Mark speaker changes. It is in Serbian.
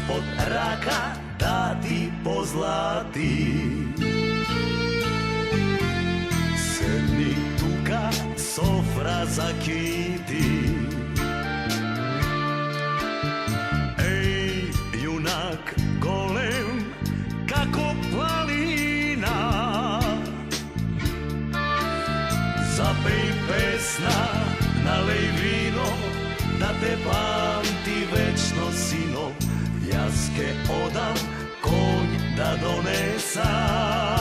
Speaker 1: od raka da ti pozlati. Sedmi tuka, sofra zakiti. Ej, junak golem, kako planina, zapej pesna, nalej vino, da te pamti večno sino. Jaske odam, konj da donesa.